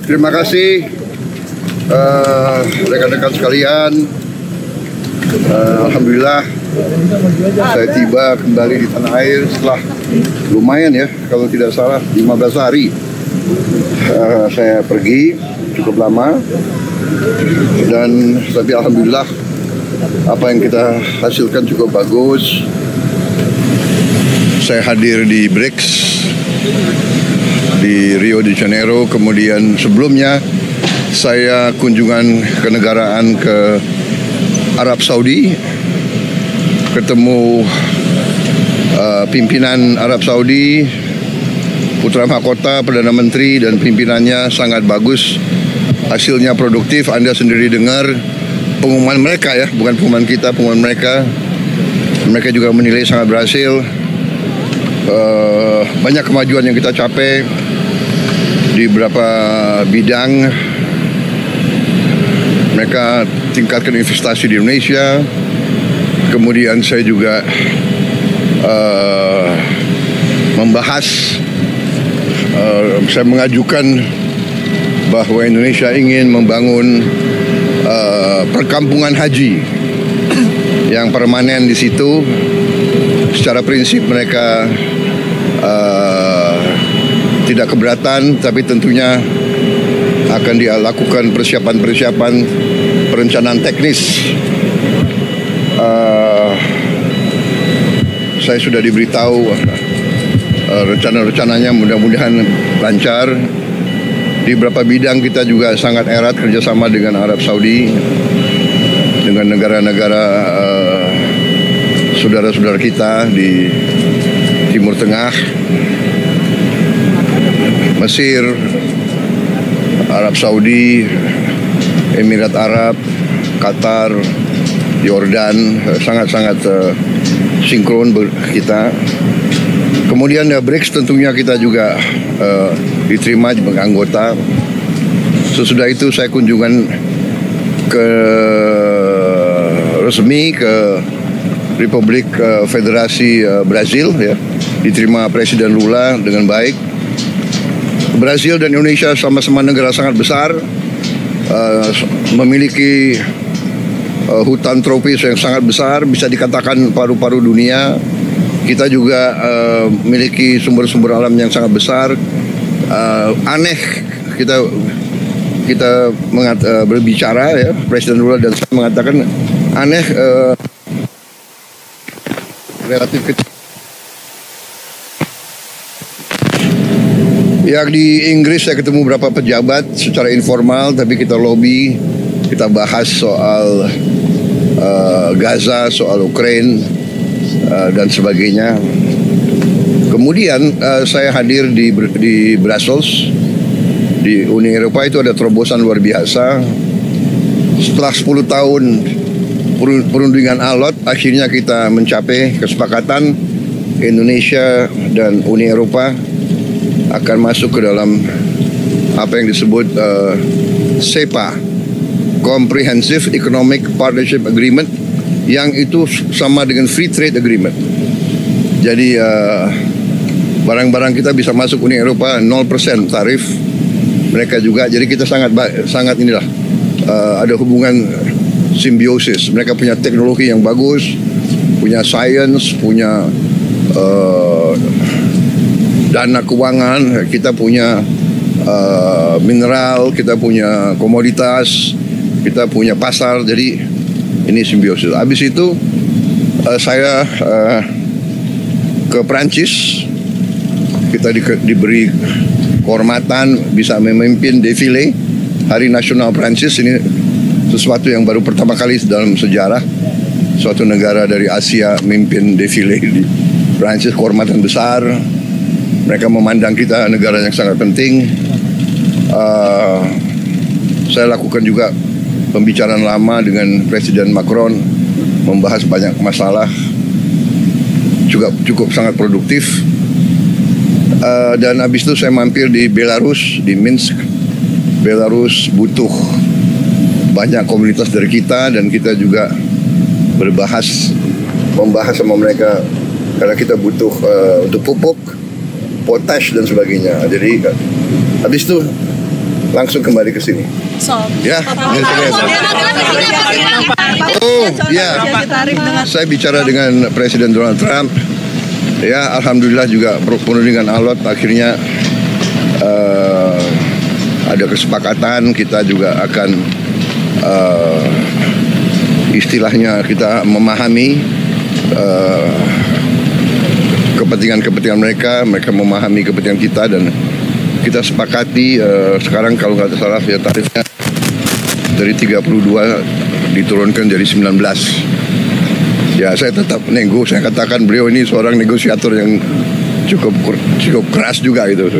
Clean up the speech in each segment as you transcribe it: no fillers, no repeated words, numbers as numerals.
Terima kasih rekan-rekan sekalian. Alhamdulillah saya tiba kembali di tanah air setelah lumayan ya, kalau tidak salah 15 hari saya pergi, cukup lama. Dan tapi alhamdulillah apa yang kita hasilkan cukup bagus. Saya hadir di BRICS di Rio de Janeiro, kemudian sebelumnya saya kunjungan kenegaraan ke Arab Saudi, ketemu pimpinan Arab Saudi, putra mahkota, Perdana Menteri dan pimpinannya sangat bagus, hasilnya produktif. Anda sendiri dengar pengumuman mereka ya, bukan pengumuman kita, pengumuman mereka. Mereka juga menilai sangat berhasil. Banyak kemajuan yang kita capai di beberapa bidang. Mereka tingkatkan investasi di Indonesia. Kemudian saya juga membahas, saya mengajukan bahwa Indonesia ingin membangun perkampungan haji yang permanen di situ. Secara prinsip mereka tidak keberatan, tapi tentunya akan dilakukan persiapan-persiapan perencanaan teknis. Saya sudah diberitahu rencana-rencananya, mudah-mudahan lancar. Di beberapa bidang kita juga sangat erat kerjasama dengan Arab Saudi, dengan negara-negara saudara-saudara kita di Timur Tengah, Mesir, Arab Saudi, Emirat Arab, Qatar, Yordan, sangat-sangat sinkron kita. Kemudian BRICS tentunya kita juga diterima sebagai anggota. Sesudah itu saya kunjungan resmi ke Republik Federasi Brazil ya, diterima Presiden Lula dengan baik. Brazil dan Indonesia sama-sama negara sangat besar, memiliki hutan tropis yang sangat besar, bisa dikatakan paru-paru dunia. Kita juga memiliki sumber-sumber alam yang sangat besar. Aneh kita berbicara ya, Presiden Lula dan saya mengatakan aneh, relatif kecil. Yang di Inggris saya ketemu beberapa pejabat secara informal, tapi kita lobby, kita bahas soal Gaza, soal Ukraine dan sebagainya. Kemudian saya hadir di Brussels, di Uni Eropa. Itu ada terobosan luar biasa. Setelah 10 tahun perundingan alot, akhirnya kita mencapai kesepakatan Indonesia dan Uni Eropa akan masuk ke dalam apa yang disebut CEPA, Comprehensive Economic Partnership Agreement, yang itu sama dengan Free Trade Agreement. Jadi barang-barang kita bisa masuk Uni Eropa 0% tarif, mereka juga. Jadi kita sangat inilah ada hubungan simbiosis. Mereka punya teknologi yang bagus, punya sains, punya dana keuangan, kita punya mineral, kita punya komoditas, kita punya pasar. Jadi ini simbiosis. Habis itu saya ke Prancis. Kita diberi kehormatan bisa memimpin defile Hari Nasional Prancis. Ini sesuatu yang baru pertama kali dalam sejarah suatu negara dari Asia memimpin defile di Prancis. Kehormatan besar. Mereka memandang kita negara yang sangat penting. Saya lakukan juga pembicaraan lama dengan Presiden Macron, membahas banyak masalah, juga cukup sangat produktif. Dan habis itu saya mampir di Belarus, di Minsk. Belarus butuh banyak komunitas dari kita, dan kita juga membahas sama mereka karena kita butuh untuk pupuk, potash dan sebagainya. Jadi habis itu langsung kembali ke sini. Ya, oh ya, saya bicara dengan Presiden Donald Trump. Ya, alhamdulillah juga penuh dengan alot. Akhirnya ada kesepakatan, kita juga akan istilahnya kita memahami kepentingan mereka memahami kepentingan kita, dan kita sepakati sekarang kalau nggak salah ya tarifnya dari 32 diturunkan jadi 19. Ya, saya tetap nego. Saya katakan beliau ini seorang negosiator yang cukup keras juga gitu.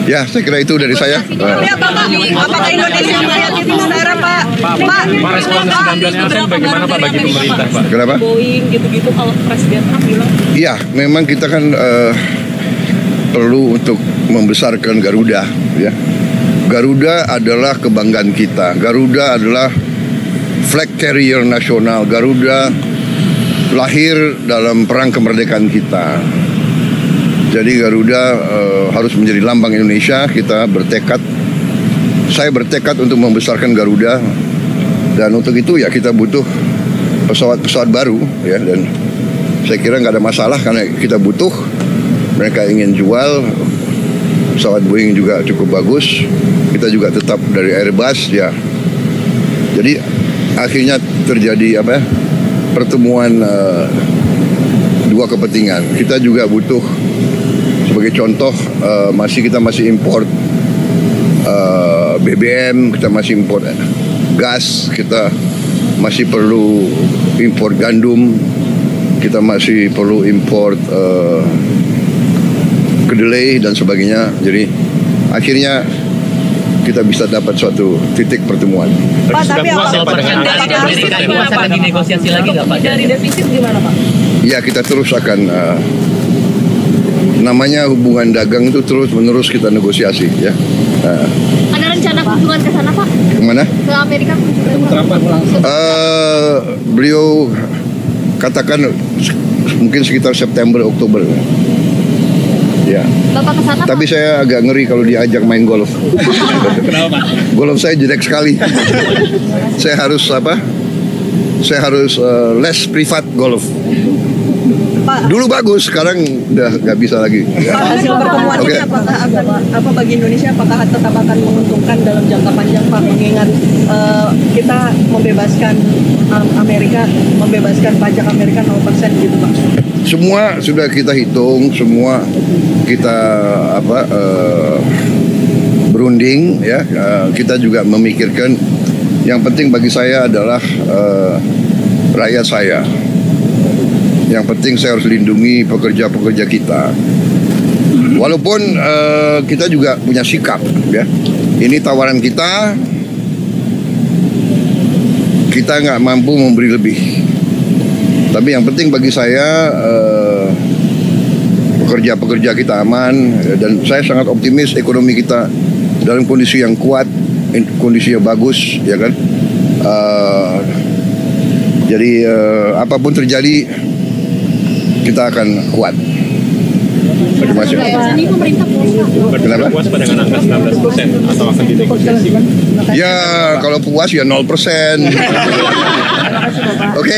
Ya, saya kira itu dari saya. Apakah Indonesia melihat itu secara Pak? Pak, respon 19% bagaimana Pak bagi pemerintah Pak? Kenapa? Boeing gitu-gitu kalau Presiden Trump bilang. Iya, memang kita kan perlu untuk membesarkan Garuda. Ya, Garuda adalah kebanggaan kita. Garuda adalah flag carrier nasional. Garuda lahir dalam perang kemerdekaan kita. Jadi Garuda harus menjadi lambang Indonesia. Kita bertekad, saya bertekad untuk membesarkan Garuda, dan untuk itu ya kita butuh pesawat-pesawat baru ya, dan saya kira nggak ada masalah karena kita butuh. Mereka ingin jual pesawat Boeing juga cukup bagus. Kita juga tetap dari Airbus ya. Jadi akhirnya terjadi apa? Pertemuan dua kepentingan. Kita juga butuh. Sebagai contoh, kita masih import BBM, kita masih import gas, kita masih perlu import gandum, kita masih perlu import kedelai dan sebagainya. Jadi akhirnya kita bisa dapat suatu titik pertemuan. Pak, tapi apa lagi negosiasi lagi nggak Pak? Dari defisit gimana Pak? Ya, kita terus akan namanya hubungan dagang itu terus menerus kita negosiasi ya. Ada rencana kunjungan ke sana Pak? Kemana? Ke Amerika kunjungan. Beliau katakan mungkin sekitar September Oktober. Ya. Bapak ke sana? Tapi saya agak ngeri kalau diajak main golf. Kenapa Pak? Golf saya jelek sekali. Saya harus Saya harus les privat golf. Pak, Dulu bagus, sekarang udah nggak bisa lagi. Pak, hasil pertemuan Oke. ini apakah apa bagi Indonesia, apakah tetap akan menguntungkan dalam jangka panjang Pak, mengingat kita membebaskan Amerika, membebaskan pajak Amerika 0% gitu Pak? Semua sudah kita hitung, semua kita berunding ya. Kita juga memikirkan yang penting bagi saya adalah rakyat saya. Yang penting saya harus lindungi pekerja-pekerja kita. Walaupun kita juga punya sikap ya. Ini tawaran kita nggak mampu memberi lebih. Tapi yang penting bagi saya pekerja-pekerja kita aman, dan saya sangat optimis ekonomi kita dalam kondisi yang kuat, kondisi yang bagus, ya kan. Jadi apapun terjadi kita akan kuat. Terima kasih. Ini pemerintah Kenapa? Puas pada dengan angka 19% atau akan dinegosiasi? Ya kalau puas ya 0%. Oke.